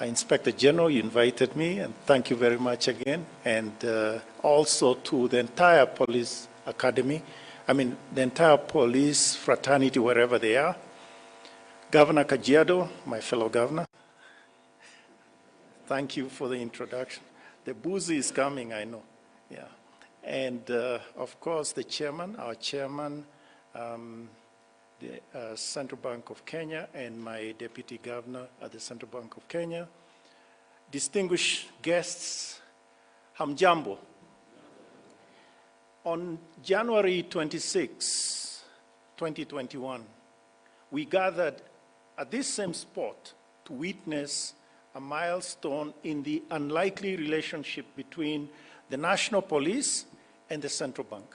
Inspector General, you invited me, and thank you very much again. And also to the entire police academy, the entire police fraternity, wherever they are. Governor Kajiado, my fellow governor, thank you for the introduction. The boozy is coming, I know. Yeah. And of course, the chairman, our chairman, the Central Bank of Kenya, and my deputy governor at the Central Bank of Kenya. Distinguished guests, hamjambo. On January 26, 2021, we gathered at this same spot to witness a milestone in the unlikely relationship between the National Police and the Central Bank.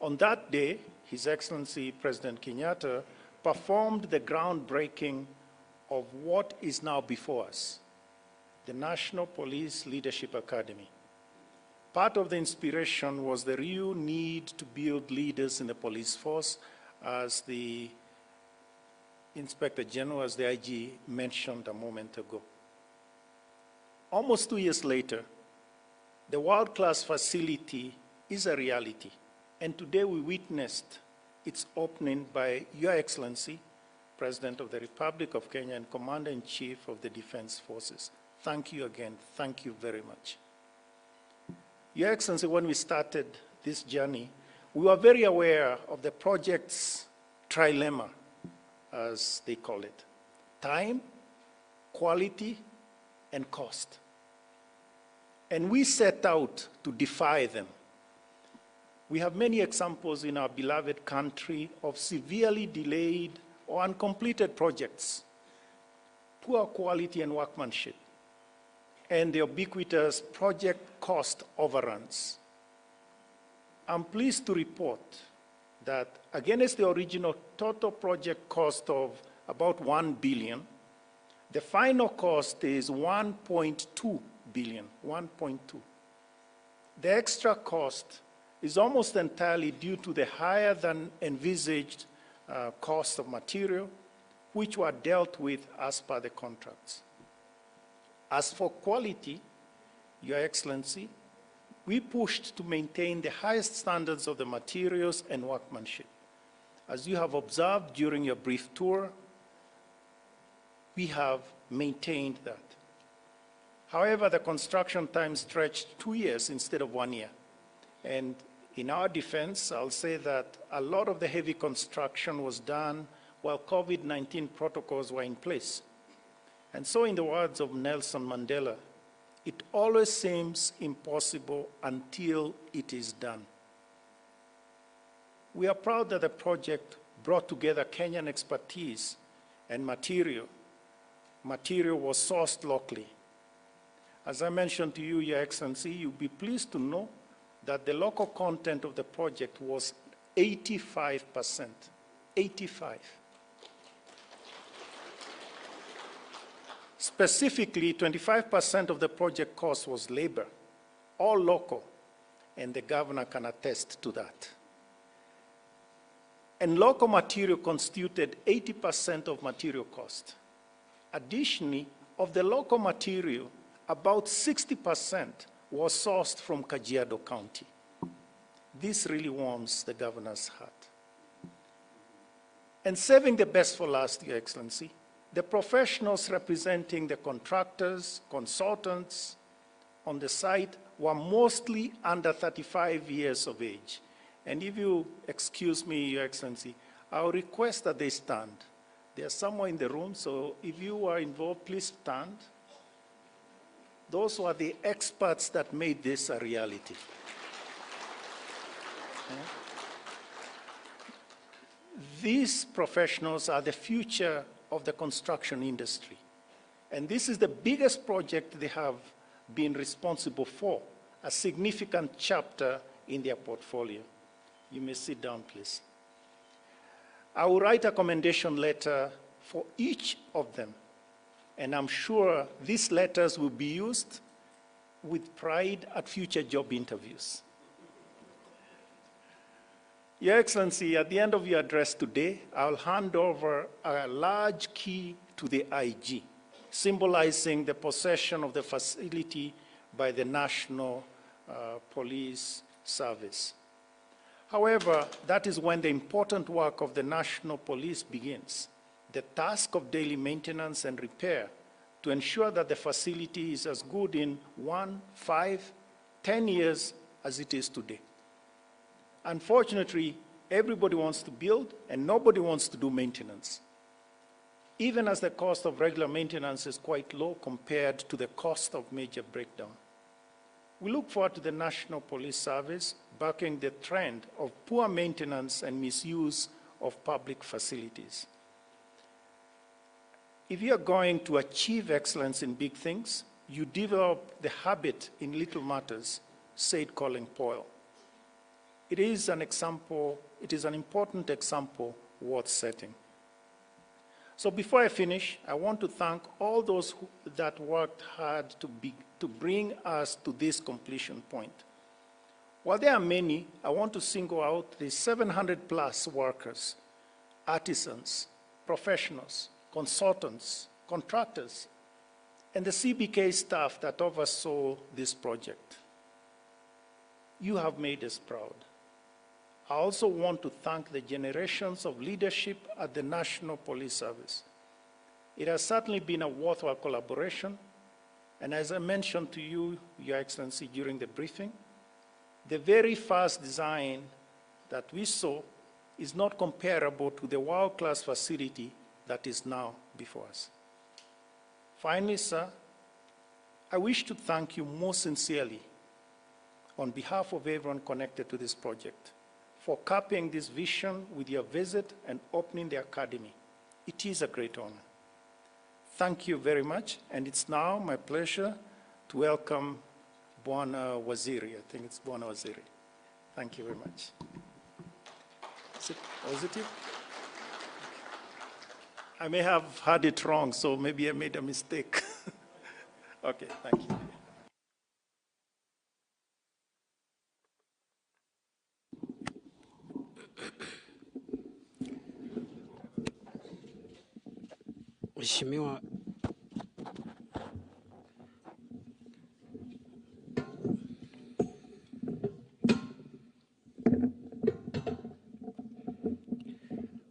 On that day, His Excellency President Kenyatta performed the groundbreaking of what is now before us, the National Police Leadership Academy. Part of the inspiration was the real need to build leaders in the police force, as the Inspector General, as the IG mentioned a moment ago. Almost 2 years later, the world-class facility is a reality. And today we witnessed its opening by Your Excellency, President of the Republic of Kenya and Commander-in-Chief of the Defense Forces. Thank you again. Thank you very much. Your Excellency, when we started this journey, we were very aware of the project's trilemma, as they call it: time, quality, and cost. And we set out to defy them. We have many examples in our beloved country of severely delayed or uncompleted projects, poor quality and workmanship, and the ubiquitous project cost overruns. I'm pleased to report that against the original total project cost of about 1 billion, the final cost is 1.2 billion, 1.2. The extra cost is almost entirely due to the higher than envisaged cost of material, which were dealt with as per the contracts. As for quality, Your Excellency, we pushed to maintain the highest standards of the materials and workmanship. As you have observed during your brief tour, we have maintained that. However, the construction time stretched 2 years instead of 1 year. And in our defense, I'll say that a lot of the heavy construction was done while COVID-19 protocols were in place. And so, in the words of Nelson Mandela, it always seems impossible until it is done. We are proud that the project brought together Kenyan expertise and material. Material was sourced locally. As I mentioned to you, Your Excellency, you'll be pleased to know that the local content of the project was 85%. 85. Specifically, 25% of the project cost was labor, all local, and the governor can attest to that. And local material constituted 80% of material cost. Additionally, of the local material, about 60% was sourced from Kajiado County. This really warms the governor's heart. And saving the best for last, Your Excellency, the professionals representing the contractors, consultants on the site were mostly under 35 years of age. And if you excuse me, Your Excellency, I'll request that they stand. They are somewhere in the room, so if you are involved, please stand. Those were the experts that made this a reality. These professionals are the future of the construction industry. And this is the biggest project they have been responsible for, a significant chapter in their portfolio. You may sit down, please. I will write a commendation letter for each of them. And I'm sure these letters will be used with pride at future job interviews. Your Excellency, at the end of your address today, I'll hand over a large key to the IG. symbolizing the possession of the facility by the National Police Service. However, that is when the important work of the National Police begins, the task of daily maintenance and repair to ensure that the facility is as good in 1, 5, 10 years as it is today. Unfortunately, everybody wants to build and nobody wants to do maintenance, even as the cost of regular maintenance is quite low compared to the cost of major breakdown. We look forward to the National Police Service bucking the trend of poor maintenance and misuse of public facilities. If you are going to achieve excellence in big things, you develop the habit in little matters, said Colin Powell. It is an important example worth setting. So before I finish, I want to thank all those that worked hard to bring us to this completion point. While there are many, I want to single out the 700 plus workers, artisans, professionals, consultants, contractors, and the CBK staff that oversaw this project. You have made us proud. I also want to thank the generations of leadership at the National Police Service. It has certainly been a worthwhile collaboration, and as I mentioned to you, Your Excellency, during the briefing, the very first design that we saw is not comparable to the world-class facility that is now before us. Finally, sir, I wish to thank you most sincerely on behalf of everyone connected to this project for copying this vision with your visit and opening the Academy. It is a great honor. Thank you very much, and it's now my pleasure to welcome Bwana Waziri. I think it's Bwana Waziri. Thank you very much. Is it positive? I may have had it wrong, so maybe I made a mistake. Okay, thank you.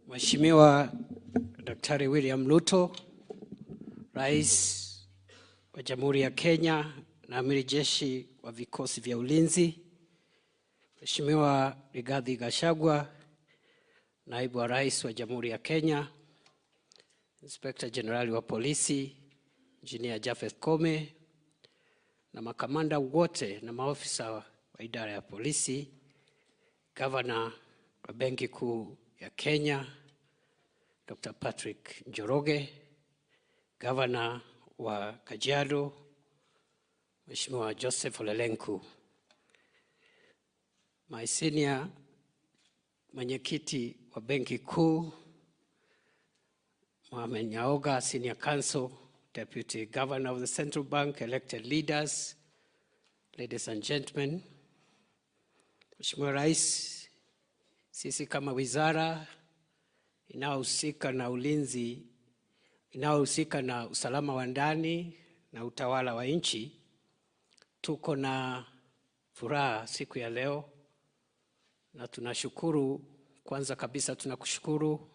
Mheshimiwa Daktari William Ruto, Rais wa Jamhuri ya Kenya na Amiri Jeshi wa Vikosi vya Ulinzi, Mheshimiwa Rigathi Gachagua, Naibu wa Rais wa Jamhuri ya Kenya, Inspector General wa Polisi, Engineer Japheth Kome, na makamanda wote na maofisa wa idara ya polisi, Governor wa Benki Kuu ya Kenya, Dr. Patrick Njoroge, Governor wa Kajiado, Mheshimiwa Joseph Olelenku, my senior mwenyekiti wa Benki Kuu, Mohamed Nyaoga, Senior Counsel, Deputy Governor of the Central Bank, elected leaders, ladies and gentlemen. Mheshimiwa Rais, sisi kama wizara inayohusika na ulinzi, inayohusika na usalama wa ndani na utawala wa nchi, tuko na furaha siku ya leo na tunashukuru. Kwanza kabisa tunakushukuru.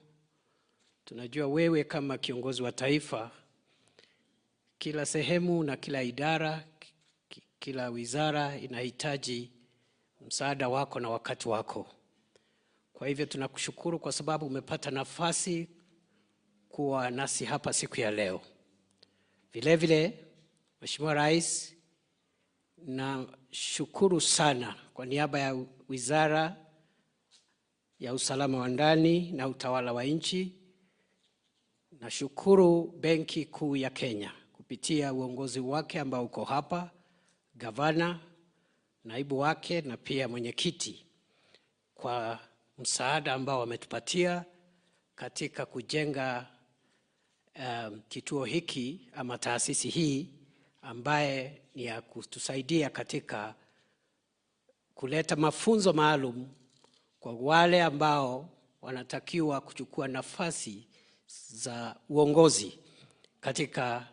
Tunajua wewe kama kiongozi wa taifa, kila sehemu na kila idara, kila wizara inahitaji msaada wako na wakati wako. Kwa hivyo tunakushukuru kwa sababu umepata nafasi kuwa nasi hapa siku ya leo. Vile vile, Mheshimiwa Rais, na shukuru sana kwa niaba ya Wizara ya Usalama wa Ndani na Utawala wa Nchi. Nashukuru Benki Kuu ya Kenya kupitia uongozi wake ambao uko hapa, gavana, naibu wake na pia mwenyekiti, kwa msaada ambao wametupatia katika kujenga kituo hiki ama taasisi hii ambaye ni ya kutusaidia katika kuleta mafunzo maalum kwa wale ambao wanatakiwa kuchukua nafasi za uongozi katika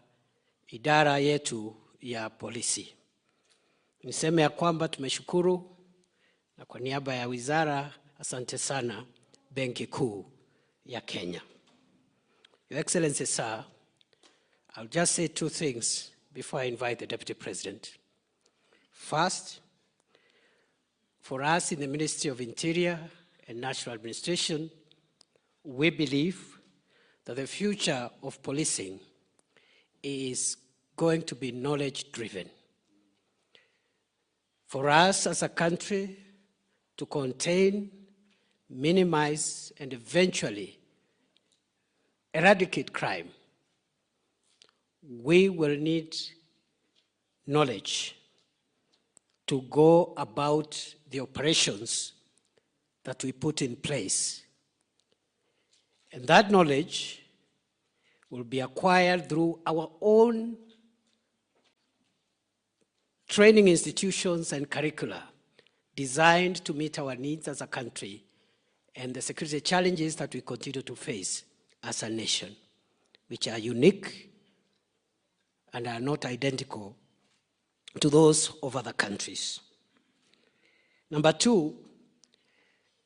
idara yetu ya polisi. Niseme ya kwamba tumeshukuru, na kwa niaba ya wizara, asante sana Benki Kuu ya Kenya. Your Excellency, sir, I'll just say two things before I invite the Deputy President. First, for us in the Ministry of Interior and National Administration, we believe that the future of policing is going to be knowledge-driven. For us as a country to contain, minimize, and eventually eradicate crime, we will need knowledge to go about the operations that we put in place. And that knowledge will be acquired through our own training institutions and curricula designed to meet our needs as a country and the security challenges that we continue to face as a nation, which are unique and are not identical to those of other countries. Number two,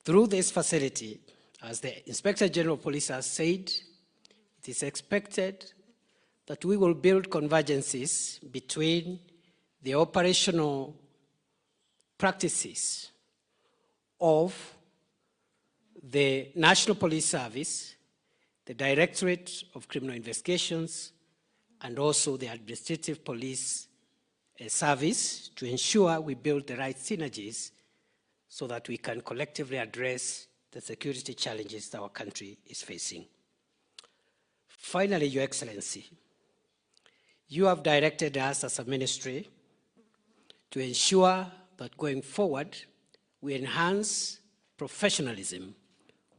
through this facility, as the Inspector General of Police has said, it is expected that we will build convergences between the operational practices of the National Police Service, the Directorate of Criminal Investigations, and also the Administrative Police Service to ensure we build the right synergies so that we can collectively address the security challenges that our country is facing. Finally, Your Excellency, you have directed us as a ministry to ensure that going forward, we enhance professionalism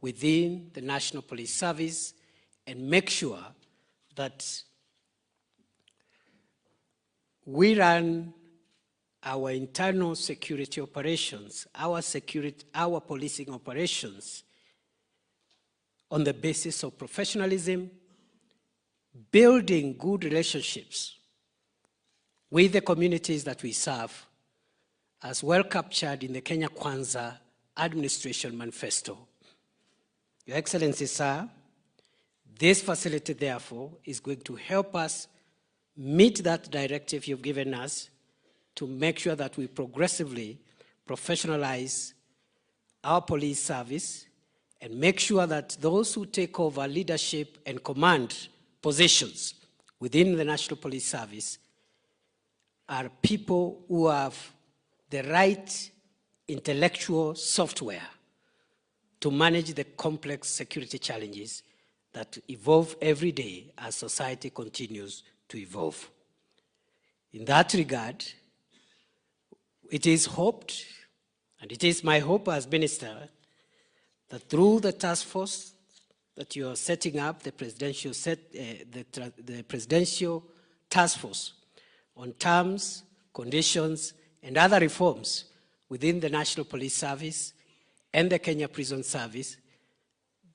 within the National Police Service and make sure that we run our internal security operations, our policing operations on the basis of professionalism, building good relationships with the communities that we serve, as well captured in the Kenya Kwanza Administration Manifesto. Your Excellency, sir, this facility, therefore, is going to help us meet that directive you've given us to make sure that we progressively professionalize our police service and make sure that those who take over leadership and command positions within the National Police Service are people who have the right intellectual software to manage the complex security challenges that evolve every day as society continues to evolve. In that regard, it is hoped, and it is my hope as minister, that through the task force that you are setting up, the presidential task force on terms, conditions, and other reforms within the National Police Service and the Kenya Prison Service,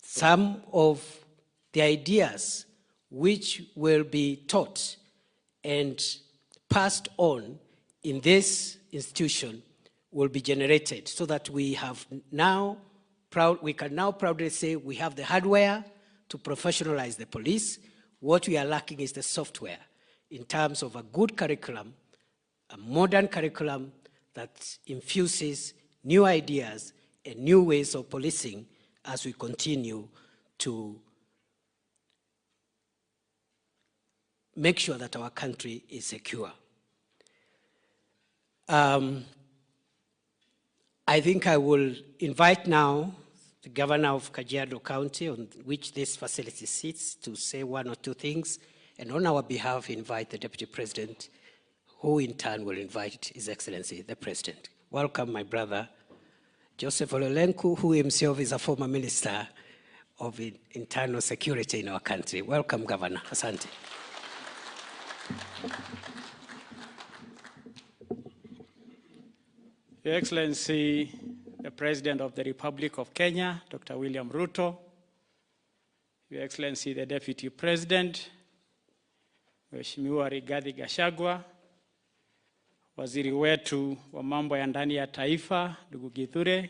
some of the ideas which will be taught and passed on in this institution will be generated so that we can now proudly say we have the hardware to professionalize the police. What we are lacking is the software in terms of a good curriculum, a modern curriculum that infuses new ideas and new ways of policing as we continue to make sure that our country is secure. I think I will invite now the governor of Kajiado County, on which this facility sits, to say one or two things, and on our behalf invite the Deputy President, who in turn will invite His Excellency, the President. Welcome, my brother, Joseph Ololenku, who himself is a former Minister of Internal Security in our country. Welcome, Governor. Asante. Your Excellency, the President of the Republic of Kenya, Dr. William Ruto, Your Excellency, the Deputy President, Mheshimiwa Rigathi Gachagua, waziri wetu wa mambo ya ndani ya taifa, ndugu Githure,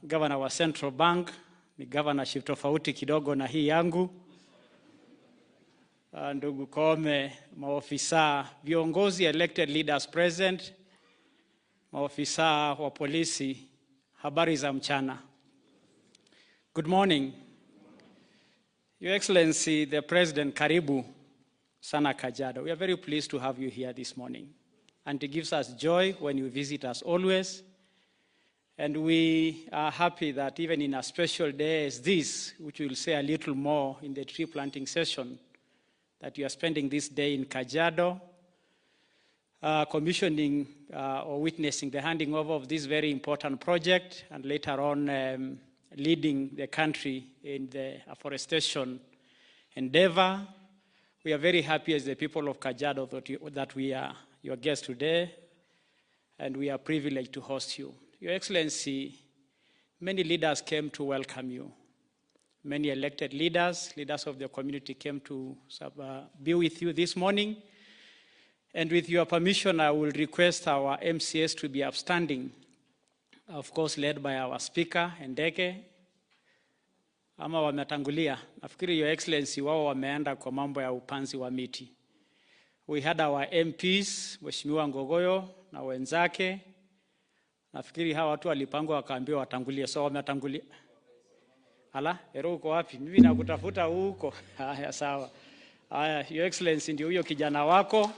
governor wa Central Bank, ni governorship tofauti kidogo na hii yangu, ndugu Kome, maofisa, viongozi, elected leaders present, maofisa wa polisi, habari za mchana. Good morning. Your Excellency, the President, karibu sana Kajiado. We are very pleased to have you here this morning. And it gives us joy when you visit us always. And we are happy that even in a special day as this, which we will say a little more in the tree planting session, that you are spending this day in Kajiado, commissioning or witnessing the handing over of this very important project, and later on leading the country in the afforestation endeavor. We are very happy as the people of Kajiado that we are your guests today, and we are privileged to host you. Your Excellency, many leaders came to welcome you. Many elected leaders of the community came to be with you this morning. And with your permission, I will request our MCS to be upstanding, of course led by our Speaker, Ndege. Ama wametangulia. Nafikiri Your Excellency wao wameenda kwa mambo ya upanzi wa miti. We had our MPs, Mheshimiwa Ngogoyo na wenzake. Nafikiri hawa watu walipangwa wakaambiwa watangulie, so wametangulia. Ala, ero uko wapi? Mimi nakutafuta huko. Haya, sawa. Haya, Your Excellency ndio huyo kijana wako.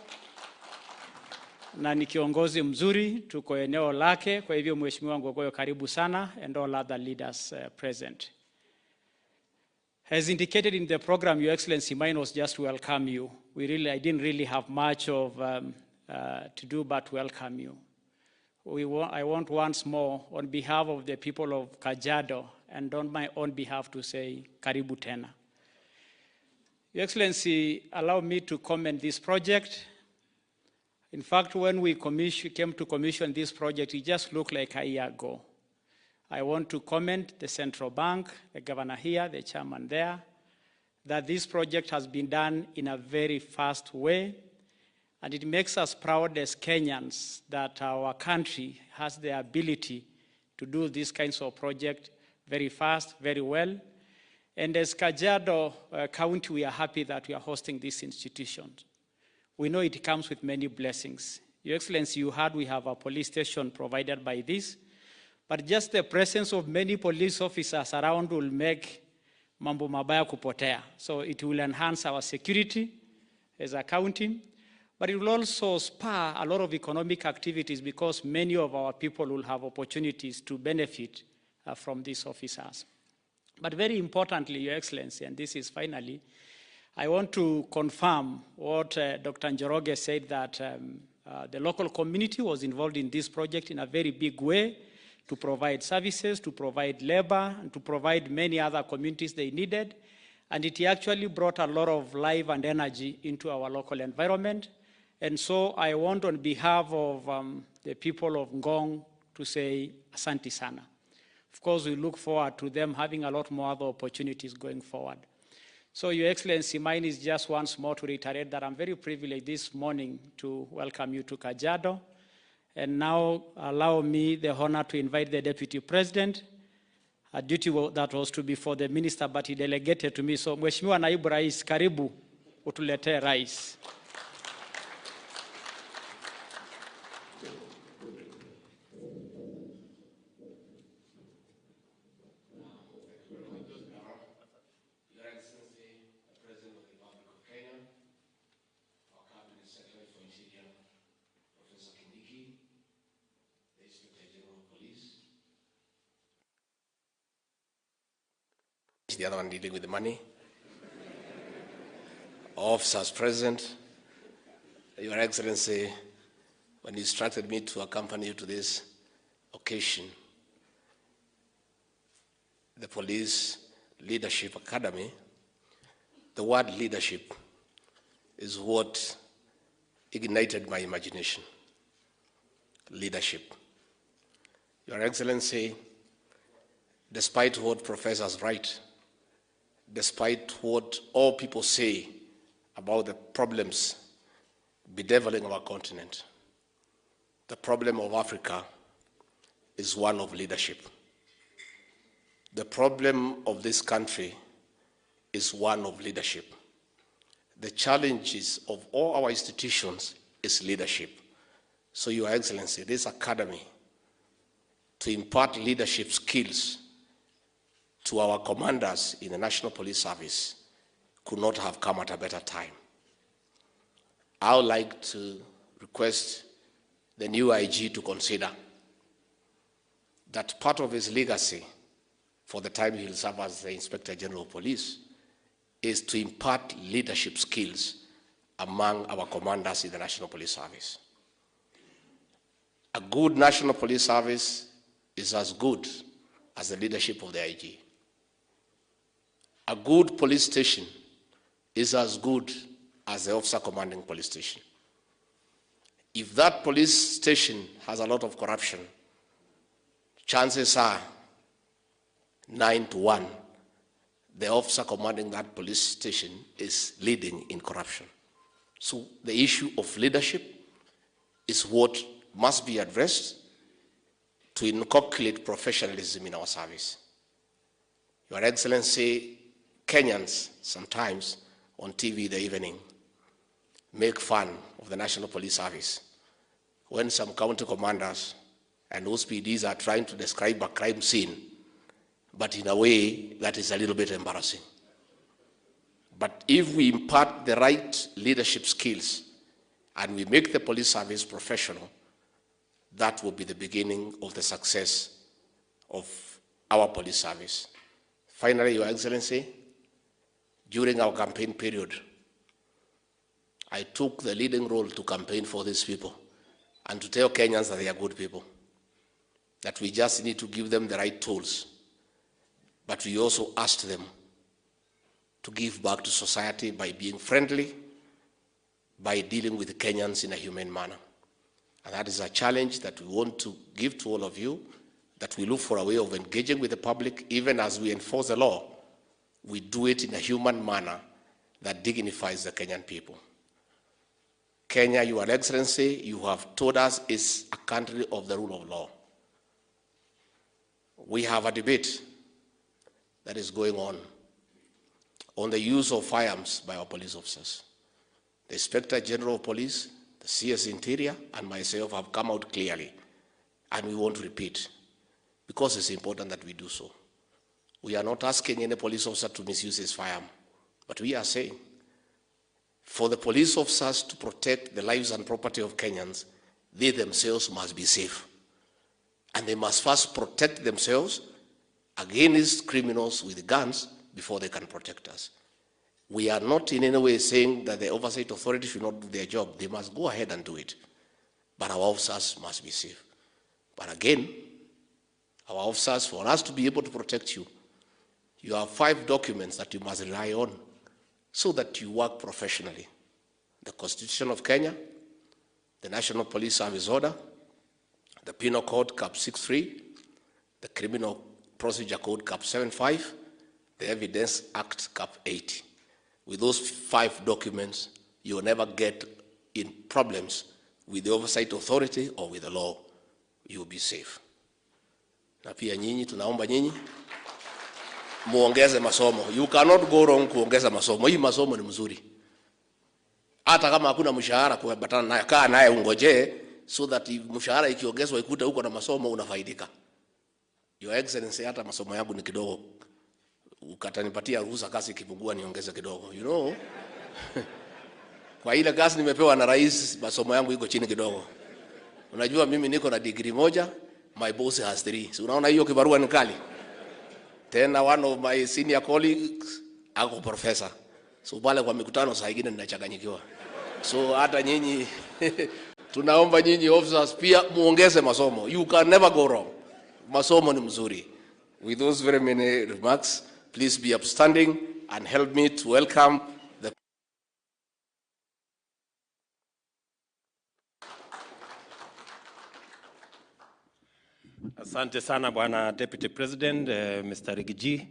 Na ni kiongozi mzuri, tuko eneo lake, kwa hivyo Mheshimiwa Ngogoyo karibu sana, and all other leaders present. As indicated in the program, Your Excellency, mine was just to welcome you. I didn't really have much of to do but welcome you. I want once more, on behalf of the people of Kajiado and on my own behalf, to say karibu tena. Your Excellency, allow me to comment this project. In fact, when we came to commission this project, it just looked like a year ago. I want to comment the Central Bank, the governor here, the chairman there, that this project has been done in a very fast way. And it makes us proud as Kenyans that our country has the ability to do these kinds of projects very fast, very well. And as Kajiado County, we are happy that we are hosting these institutions. We know it comes with many blessings. Your Excellency, you heard we have a police station provided by this, but just the presence of many police officers around will make mambo mabaya kupotea. So it will enhance our security as a county. But it will also spur a lot of economic activities because many of our people will have opportunities to benefit from these officers. But very importantly, Your Excellency, and this is finally, I want to confirm what Dr. Njoroge said, that the local community was involved in this project in a very big way to provide services, to provide labor, and to provide many other communities they needed. And it actually brought a lot of life and energy into our local environment. And so I want, on behalf of the people of Ngong, to say asante sana. Of course, we look forward to them having a lot more other opportunities going forward. So, Your Excellency, mine is just once more to reiterate that I'm very privileged this morning to welcome you to Kajiado. And now allow me the honor to invite the Deputy President, a duty that was to be for the Minister, but he delegated to me. So, Mheshimiwa Naibu Rais, karibu utuletee rais. The other one dealing with the money. Officers present, Your Excellency, when you instructed me to accompany you to this occasion, the Police Leadership Academy, the word leadership is what ignited my imagination. Leadership. Your Excellency, despite what professors write, despite what all people say about the problems bedeviling our continent. The problem of Africa is one of leadership. The problem of this country is one of leadership. The challenges of all our institutions is leadership. So, Your Excellency, this academy to impart leadership skills to our commanders in the National Police Service could not have come at a better time. I would like to request the new IG to consider that part of his legacy for the time he will serve as the Inspector General of Police is to impart leadership skills among our commanders in the National Police Service. A good National Police Service is as good as the leadership of the IG. A good police station is as good as the officer commanding police station. If that police station has a lot of corruption, chances are 9-1, the officer commanding that police station is leading in corruption. So the issue of leadership is what must be addressed to inculcate professionalism in our service. Your Excellency, Kenyans sometimes on TV in the evening make fun of the National Police Service when some county commanders and OPDs are trying to describe a crime scene, but in a way that is a little bit embarrassing. But if we impart the right leadership skills and we make the police service professional, that will be the beginning of the success of our police service. Finally, Your Excellency, during our campaign period, I took the leading role to campaign for these people and to tell Kenyans that they are good people, that we just need to give them the right tools. But we also asked them to give back to society by being friendly, by dealing with Kenyans in a humane manner. And that is a challenge that we want to give to all of you, that we look for a way of engaging with the public. Even as we enforce the law, we do it in a human manner that dignifies the Kenyan people. Kenya, Your Excellency, you have told us is a country of the rule of law. We have a debate that is going on the use of firearms by our police officers. The Inspector General of Police, the CS Interior, and myself have come out clearly, and we won't repeat, because it's important that we do so. We are not asking any police officer to misuse his firearm, but we are saying, for the police officers to protect the lives and property of Kenyans, they themselves must be safe. And they must first protect themselves against criminals with guns before they can protect us. We are not in any way saying that the oversight authority should not do their job. They must go ahead and do it. But our officers must be safe. But again, our officers, for us to be able to protect you, you have 5 documents that you must rely on so that you work professionally. The Constitution of Kenya, the National Police Service Order, the Penal Code Cap 63, the Criminal Procedure Code Cap 75, the Evidence Act Cap 80. With those 5 documents, you will never get in problems with the oversight authority or with the law. You will be safe. Na pia nyinyi, tunaomba nyinyi muongeze masomo. You cannot go wrong kuongeza masomo. Hii masomo ni mzuri. Hata kama hakuna mshahara kuambatana naye, kaa naye ungoje, so that mshahara ikiongezwa ikute huko na masomo unafaidika. Your Excellency, hata masomo yangu ni kidogo. Ukatanipatia ruhusa kazi ikipungua niongeze kidogo. You know? Kwa ile kazi nimepewa na rais, masomo yangu iko chini kidogo. Unajua mimi niko na degree moja, my boss has 3. So unaona hiyo kibarua ni kali. Tena one of my senior colleagues ako professor. So pale kwa mikutano saa nyingine ninachanganyikiwa. So hata nyinyi tunaomba nyinyi officers pia muongeze masomo. You can never go wrong. Masomo ni mzuri. With those very many remarks, please be upstanding and help me to welcome the Asante sana Bwana Deputy President, Mr. Rigiji.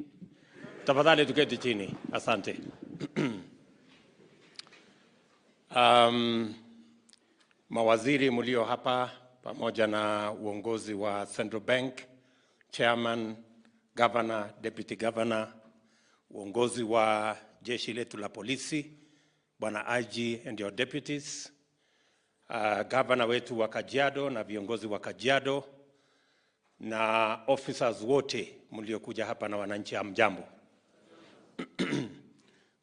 Tafadhali tuketi chini. Asante. Mawaziri mulio hapa pamoja na uongozi wa Central Bank, Chairman, Governor, Deputy Governor, uongozi wa jeshi letu la polisi, Bwana IG and your deputies, Governor wetu wa Kajiado na viongozi wa Kajiado, na officers wote mliokuja hapa na wananchi, hamjambo.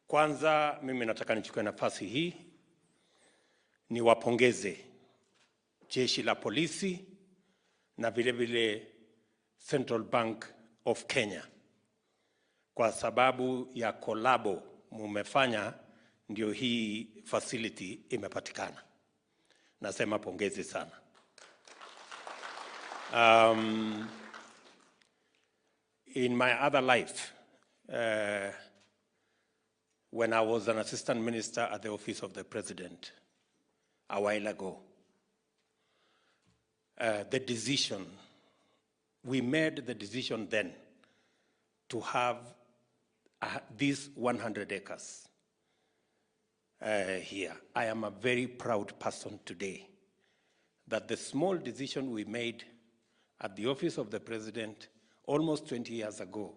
Kwanza mimi nataka nichukue nafasi hii niwapongeze jeshi la polisi na vile vile Central Bank of Kenya kwa sababu ya kolabo mumefanya, ndio hii facility imepatikana. Nasema pongezi sana. In my other life, when I was an assistant minister at the office of the president a while ago, we made the decision then to have these 100 acres here. I am a very proud person today that the small decision we made at the office of the president almost 20 years ago,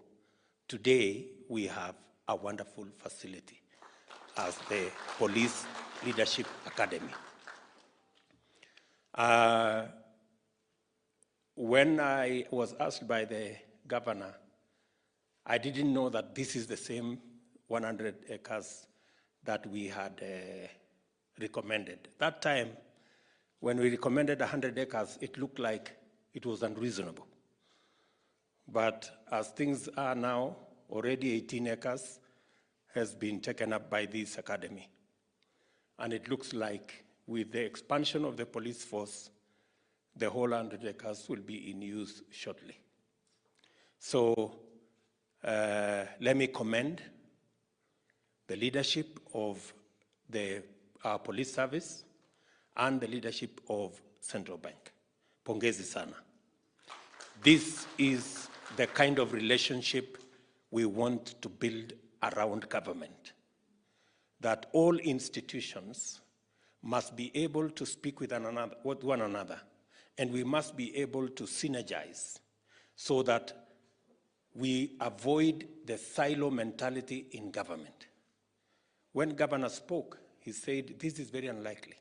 today we have a wonderful facility as the Police Leadership Academy. When I was asked by the governor, I didn't know that this is the same 100 acres that we had recommended. That time, when we recommended 100 acres, it looked like it was unreasonable. But as things are now, already 18 acres has been taken up by this academy. And it looks like with the expansion of the police force, the whole 100 acres will be in use shortly. So let me commend the leadership of our police service and the leadership of Central Bank. Pongezi sana. This is the kind of relationship we want to build around government, that all institutions must be able to speak with one another, and we must be able to synergize so that we avoid the silo mentality in government. When governor spoke, he said, this is very unlikely.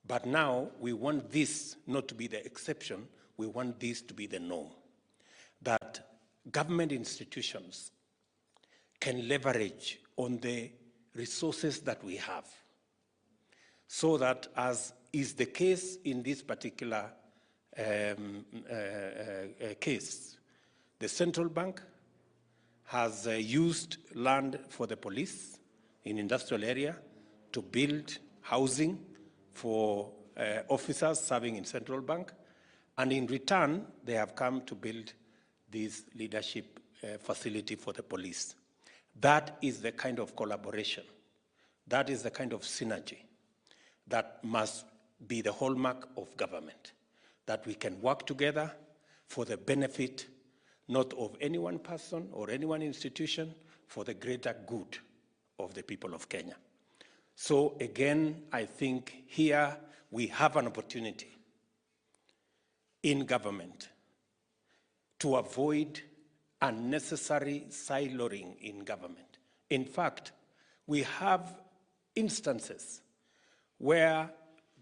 But now we want this not to be the exception, we want this to be the norm. That government institutions can leverage on the resources that we have, so that, as is the case in this particular case, the Central Bank has used land for the police in industrial area to build housing for officers serving in Central Bank, and in return, they have come to build this leadership facility for the police. That is the kind of collaboration, that is the kind of synergy that must be the hallmark of government, that we can work together for the benefit not of any one person or any one institution, for the greater good of the people of Kenya. So again, I think here we have an opportunity in government to avoid unnecessary siloing in government. In fact, we have instances where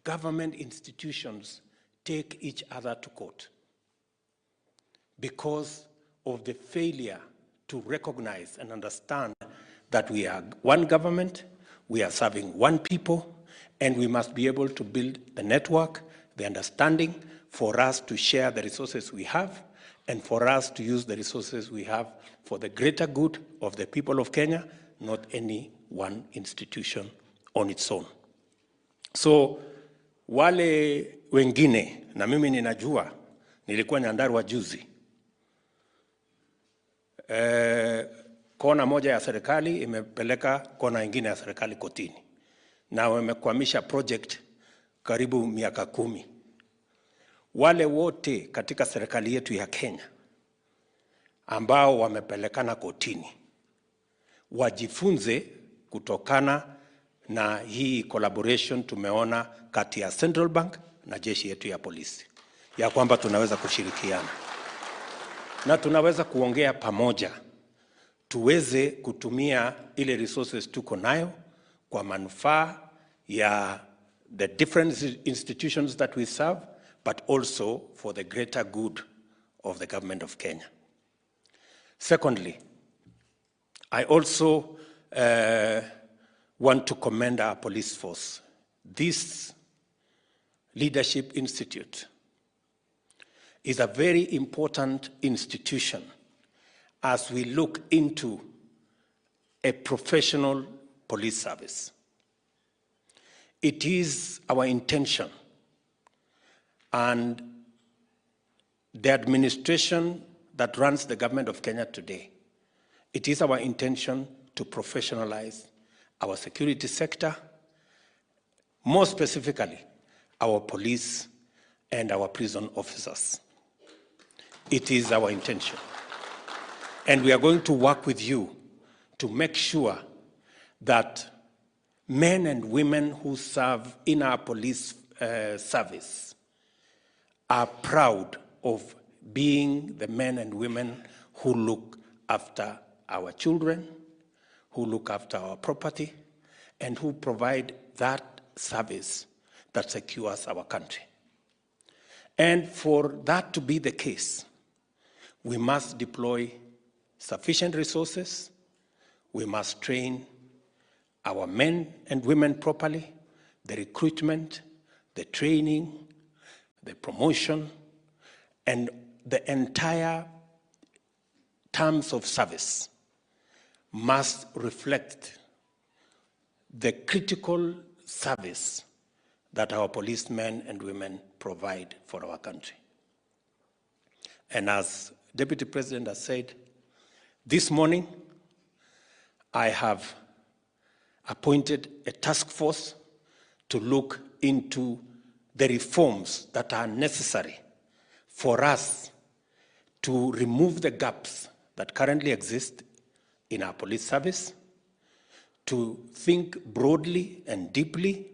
government institutions take each other to court because of the failure to recognize and understand that we are one government, we are serving one people, and we must be able to build the network, the understanding for us to share the resources we have, and for us to use the resources we have for the greater good of the people of Kenya, not any one institution on its own. So wale wengine, na mimi ninajua, nilikuwa Nyandarua juzi, kona moja ya serikali imepeleka kona ingine ya serikali kotini, na wamekwamisha project karibu miaka 10. Wale wote katika serikali yetu ya Kenya ambao wamepelekana kotini, wajifunze kutokana na hii collaboration tumeona kati ya Central Bank na jeshi yetu ya polisi, ya kwamba tunaweza kushirikiana na tunaweza kuongea pamoja, tuweze kutumia ile resources tuko nayo kwa manufaa ya the different institutions that we serve, but also for the greater good of the government of Kenya. Secondly, I also want to commend our police force. This Leadership Institute is a very important institution as we look into a professional police service. It is our intention, and the administration that runs the government of Kenya today, it is our intention to professionalize our security sector, more specifically, our police and our prison officers. It is our intention. And we are going to work with you to make sure that men and women who serve in our police service are proud of being the men and women who look after our children, who look after our property, and who provide that service that secures our country. And for that to be the case, we must deploy sufficient resources, we must train our men and women properly, the recruitment, the training, the promotion, and the entire terms of service must reflect the critical service that our policemen and women provide for our country. And as Deputy President has said, this morning I have appointed a task force to look into the reforms that are necessary for us to remove the gaps that currently exist in our police service, to think broadly and deeply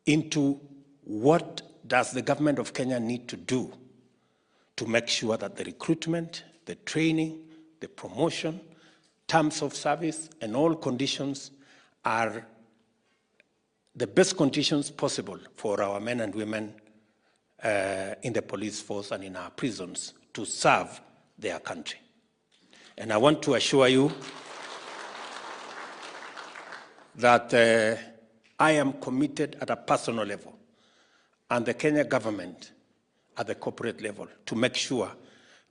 into what does the government of Kenya need to do to make sure that the recruitment, the training, the promotion, terms of service, and all conditions are the best conditions possible for our men and women in the police force and in our prisons to serve their country. And I want to assure you that I am committed at a personal level, and the Kenya government at the corporate level, to make sure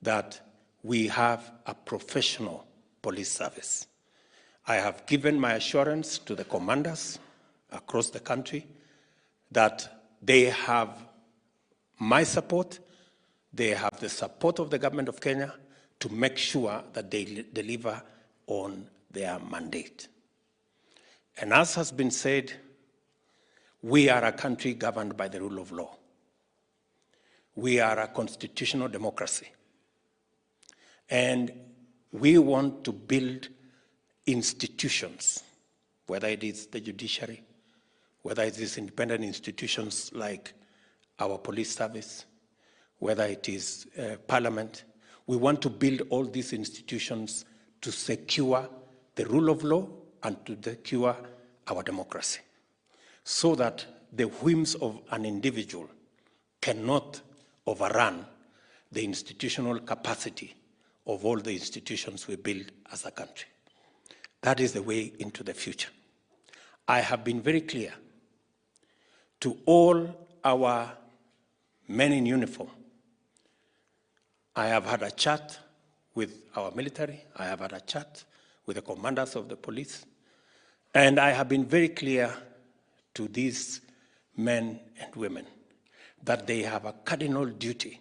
that we have a professional police service. I have given my assurance to the commanders across the country that they have my support, they have the support of the government of Kenya to make sure that they deliver on their mandate. And as has been said, we are a country governed by the rule of law. We are a constitutional democracy. And we want to build institutions, whether it is the judiciary, whether it is independent institutions like our police service, whether it is parliament. We want to build all these institutions to secure the rule of law and to secure our democracy, so that the whims of an individual cannot overrun the institutional capacity of all the institutions we build as a country. That is the way into the future. I have been very clear to all our men in uniform. I have had a chat with our military, I have had a chat with the commanders of the police, and I have been very clear to these men and women that they have a cardinal duty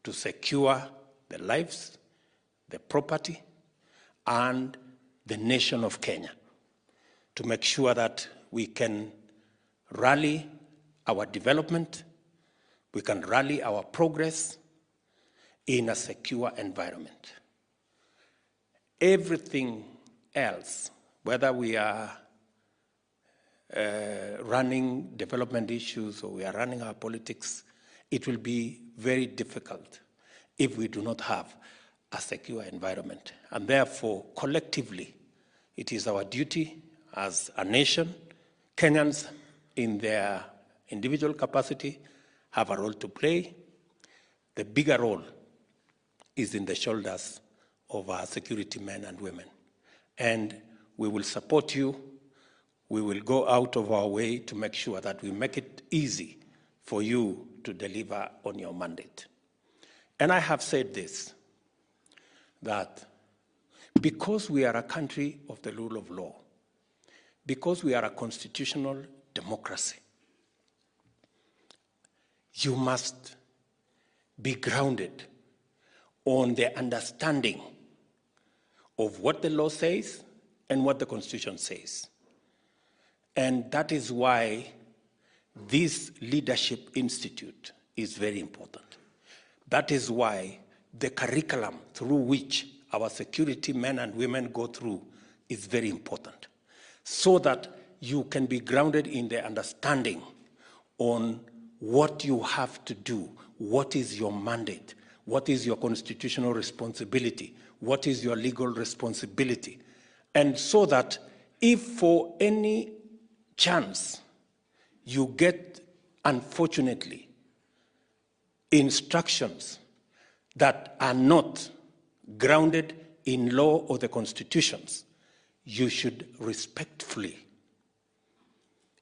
to secure the lives, the property, and the nation of Kenya, to make sure that we can rally our development, we can rally our progress in a secure environment. Everything else, whether we are running development issues or we are running our politics, it will be very difficult if we do not have a secure environment. And therefore, collectively, it is our duty as a nation. Kenyans, in their individual capacity, have a role to play. The bigger role is in the shoulders of our security men and women. And we will support you. We will go out of our way to make sure that we make it easy for you to deliver on your mandate. And I have said this, that because we are a country of the rule of law, because we are a constitutional democracy, you must be grounded on the understanding of what the law says and what the Constitution says. And that is why this Leadership Institute is very important. That is why the curriculum through which our security men and women go through is very important, so that you can be grounded in the understanding on what you have to do, what is your mandate, what is your constitutional responsibility, what is your legal responsibility. And so that if for any chance you get, unfortunately, instructions that are not grounded in law or the constitutions, you should respectfully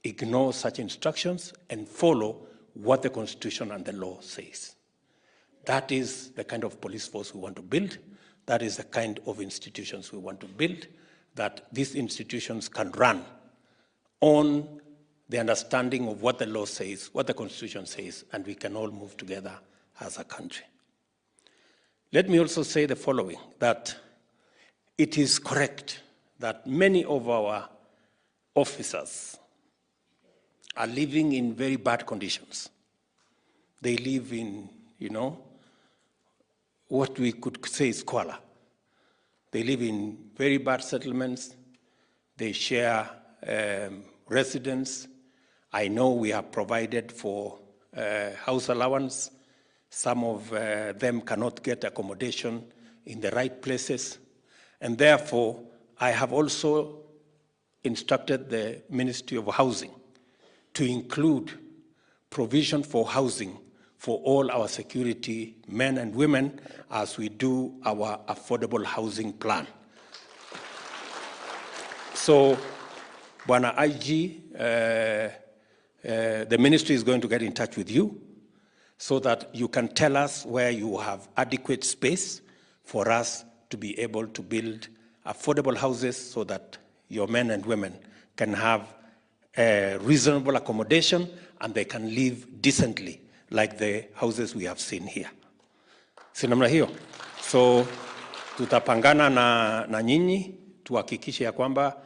ignore such instructions and follow what the Constitution and the law says. That is the kind of police force we want to build. That is the kind of institutions we want to build, that these institutions can run on the understanding of what the law says, what the Constitution says, and we can all move together as a country. Let me also say the following, that it is correct that many of our officers are living in very bad conditions. They live in, what we could say is squalor. They live in very bad settlements. They share residence. I know we have provided for house allowance. Some of them cannot get accommodation in the right places. And therefore, I have also instructed the Ministry of Housing to include provision for housing for all our security men and women as we do our affordable housing plan. So, Bwana IG, the ministry is going to get in touch with you so that you can tell us where you have adequate space for us to be able to build affordable houses so that your men and women can have reasonable accommodation and they can live decently like the houses we have seen here. Si namna hiyo? So tutapangana na nyinyi tuhakikishe ya kwamba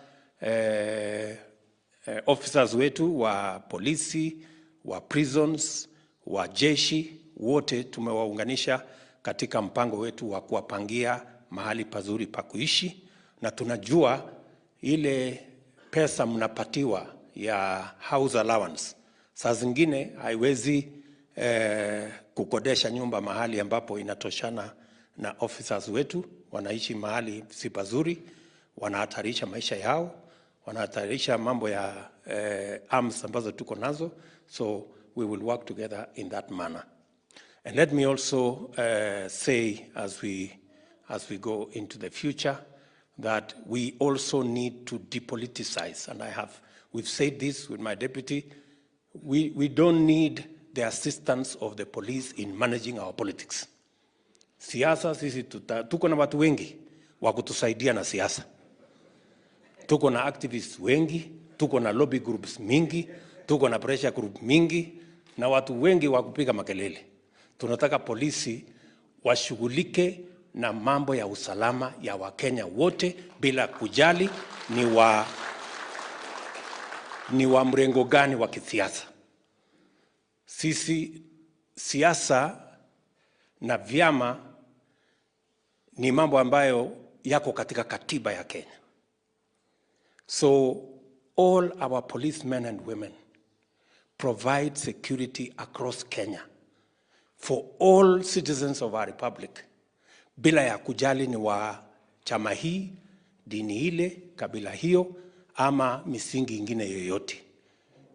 officers wetu wa polisi, wa prisons, wa jeshi wote tumewaunganisha katika mpango wetu wa kuwapangia mahali pazuri pa kuishi, na tunajua ile pesa mnapatiwa ya house allowance saa zingine haiwezi kukodesha nyumba mahali ambapo inatoshana na officers wetu. Wanaishi mahali si pazuri, wanahatarisha maisha yao, wanahatarisha mambo ya arms ambazo tuko nazo. So we will work together in that manner. And let me also say as we go into the future that we also need to depoliticize. And we've said this with my deputy, we don't need the assistance of the police in managing our politics. Siasa sisi tuko na watu wengi wa kutusaidia na siasa. Tuko na activists wengi, tuko na lobby groups mingi, tuko na pressure group mingi, na watu wengi wa kupiga makelele. Tunataka polisi washughulike na mambo ya usalama ya Wakenya wote bila kujali ni wa mrengo gani wa kisiasa. Sisi siasa na vyama ni mambo ambayo yako katika katiba ya Kenya. So all our policemen and women provide security across Kenya for all citizens of our republic, bila ya kujali ni wa chama hii, dini ile, kabila hiyo, ama misingi ingine yoyote.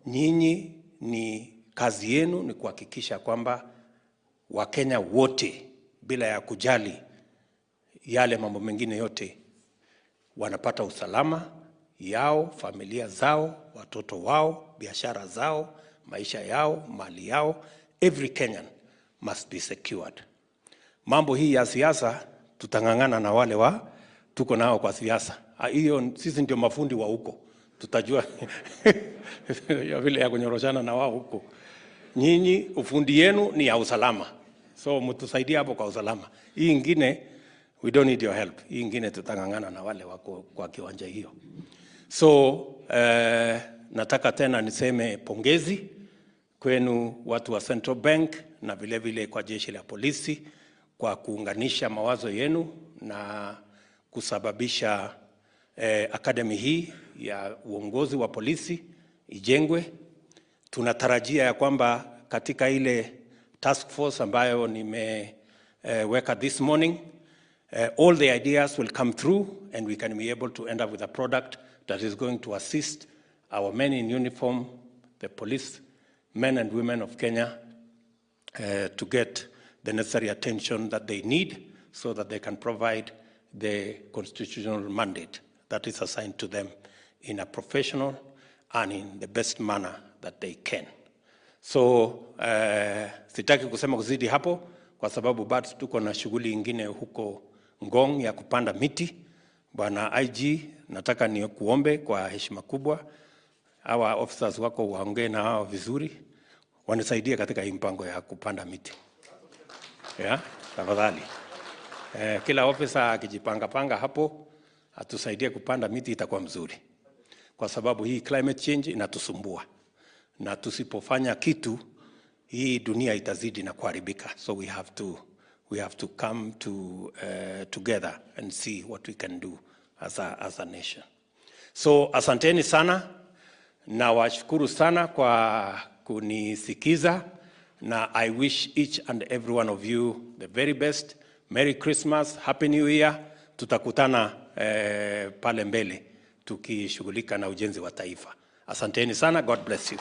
Nyinyi ni kazi yenu ni kuhakikisha kwamba Wakenya wote, bila ya kujali yale mambo mengine yote, wanapata usalama yao, familia zao, watoto wao, biashara zao, maisha yao, mali yao. Every Kenyan must be secured. Mambo hii ya siasa tutangangana na wale tuko nao kwa siasa. Hiyo sisi ndio mafundi wa huko. Tutajua ya vile ya kunyoroshana na wao huko. Nyinyi ufundi yenu ni ya usalama. So mtusaidie hapo kwa usalama. Hii ingine we don't need your help. Hii ingine tutangangana na wale wako kwa kiwanja hiyo. So nataka tena niseme pongezi kwenu watu wa Central Bank na vile vile kwa jeshi la polisi kwa kuunganisha mawazo yenu na kusababisha akademi hii ya uongozi wa polisi ijengwe. Tunatarajia ya kwamba katika ile task force ambayo nimeweka this morning, all the ideas will come through and we can be able to end up with a product that is going to assist our men in uniform, the police men and women of Kenya, to get the necessary attention that they need so that they can provide the constitutional mandate that is assigned to them in a professional and in the best manner that they can. So, sitaki kusema kuzidi hapo kwa sababu bado tuko na shughuli ingine huko Ngong ya kupanda miti. Bwana IG, nataka ni kuombe kwa heshima kubwa hawa officers wako waongee na hao vizuri, wanisaidie katika hii mpango ya kupanda miti. Tafadhali. Kila officer akijipanga hapo atusaidie kupanda miti itakuwa mzuri. Kwa sababu hii climate change inatusumbua. Na tusipofanya kitu hii dunia itazidi na kuharibika. So we have to come together and see what we can do as a nation. So asanteni sana na washukuru sana kwa kunisikiza na I wish each and every one of you the very best. Merry Christmas, Happy New Year. Tutakutana pale mbele tukishughulika na ujenzi wa taifa. Asanteni sana, God bless you.